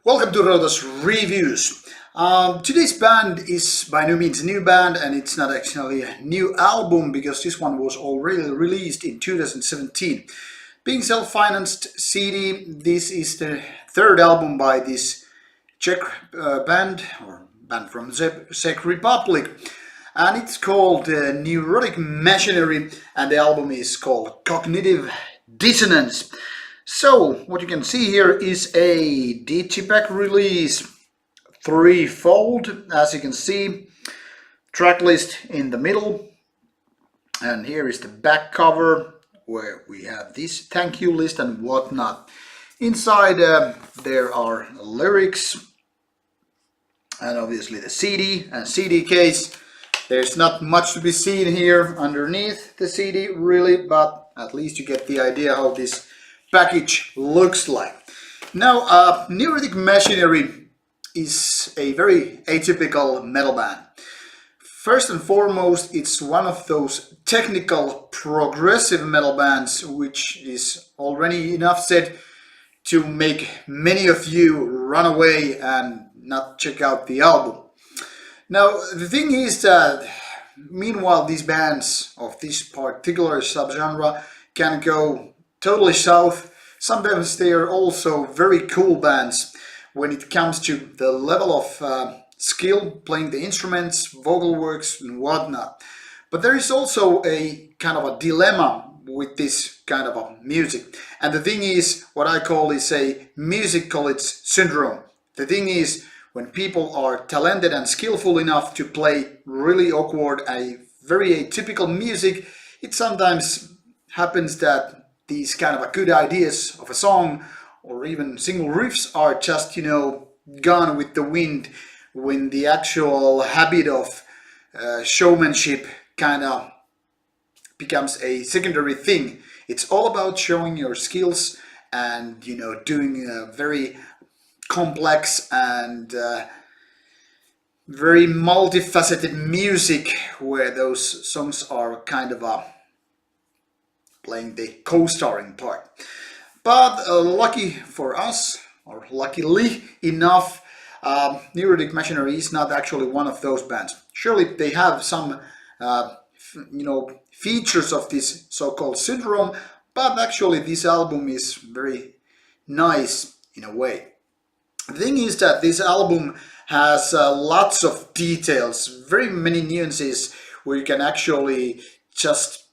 Welcome to Rauta's Reviews. Today's band is by no means a new band, and it's not actually a new album because this one was already released in 2017. Being self-financed CD, this is the third album by this Czech band, or band from the Czech Republic. And it's called Neurotic Machinery, and the album is called Cognitive Dissonance. So, what you can see here is a digipack release, threefold, as you can see, track list in the middle, and here is the back cover where we have this thank you list and whatnot. Inside there are lyrics and obviously the CD and CD case. There's not much to be seen here underneath the CD really, but at least you get the idea how this package looks like. Now, Neurotic Machinery is a very atypical metal band. First and foremost, it's one of those technical progressive metal bands, which is already enough said to make many of you run away and not check out the album. Now, the thing is that meanwhile these bands of this particular subgenre can go totally south. Sometimes they are also very cool bands when it comes to the level of skill, playing the instruments, vocal works and whatnot. But there is also a kind of a dilemma with this kind of a music. And the thing is, what I call is a music college syndrome. The thing is, when people are talented and skillful enough to play really awkward, very atypical music, it sometimes happens that these kind of good ideas of a song or even single riffs are just, gone with the wind when the actual habit of showmanship kind of becomes a secondary thing. It's all about showing your skills and, doing very complex and very multifaceted music where those songs are kind of playing the co-starring part. But lucky for us, or luckily enough, Neurotic Machinery is not actually one of those bands. Surely they have some features of this so-called syndrome, but actually this album is very nice in a way. The thing is that this album has lots of details, very many nuances where you can actually just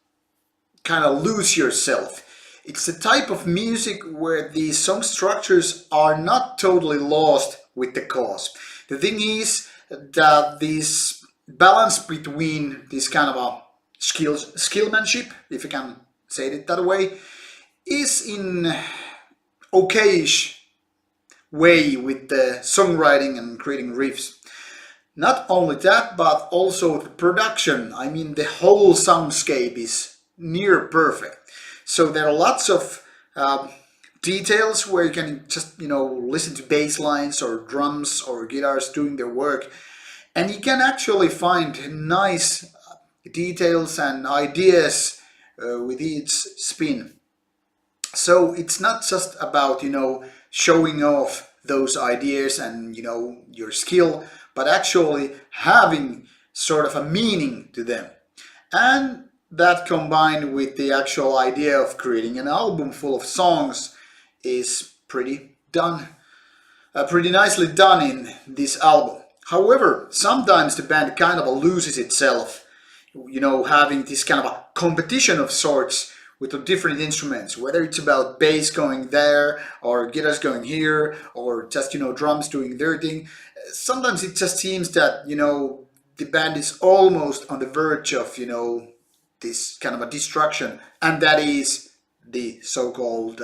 kind of lose yourself. It's a type of music where the song structures are not totally lost with the cause. The thing is that this balance between this kind of a skillmanship, if you can say it that way, is in okayish way with the songwriting and creating riffs. Not only that, but also the production. I mean, the whole soundscape is near perfect. So there are lots of details where you can just listen to bass lines or drums or guitars doing their work, and you can actually find nice details and ideas with each spin. So it's not just about showing off those ideas and your skill, but actually having sort of a meaning to them. And that combined with the actual idea of creating an album full of songs is pretty nicely done in this album. However, sometimes the band kind of loses itself, having this kind of a competition of sorts with the different instruments, whether it's about bass going there or guitars going here or just drums doing their thing. Sometimes it just seems that the band is almost on the verge of this kind of a destruction, and that is the so-called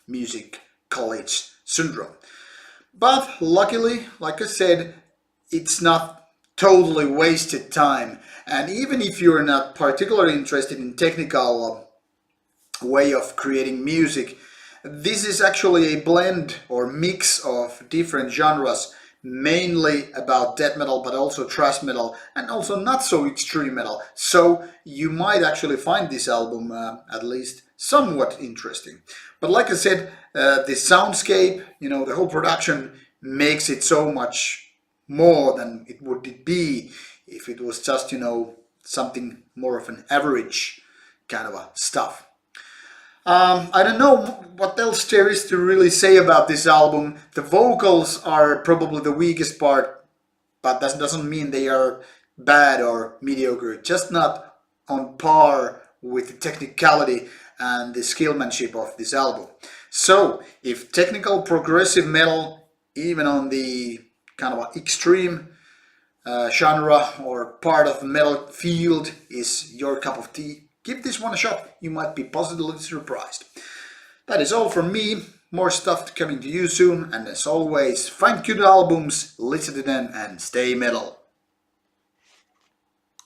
music college syndrome. But luckily, like I said, it's not totally wasted time, and even if you're not particularly interested in technical way of creating music, this is actually a blend or mix of different genres, mainly about death metal, but also thrash metal and also not so extreme metal. So you might actually find this album at least somewhat interesting. But like I said, the soundscape, the whole production makes it so much more than it would be if it was just, something more of an average kind of a stuff. I don't know what else there is to really say about this album. The vocals are probably the weakest part, but that doesn't mean they are bad or mediocre, just not on par with the technicality and the skillmanship of this album. So, if technical progressive metal, even on the kind of extreme genre or part of the metal field, is your cup of tea, give this one a shot. You might be positively surprised. That is all from me. More stuff coming to you soon, and as always, find good albums, listen to them, and stay metal.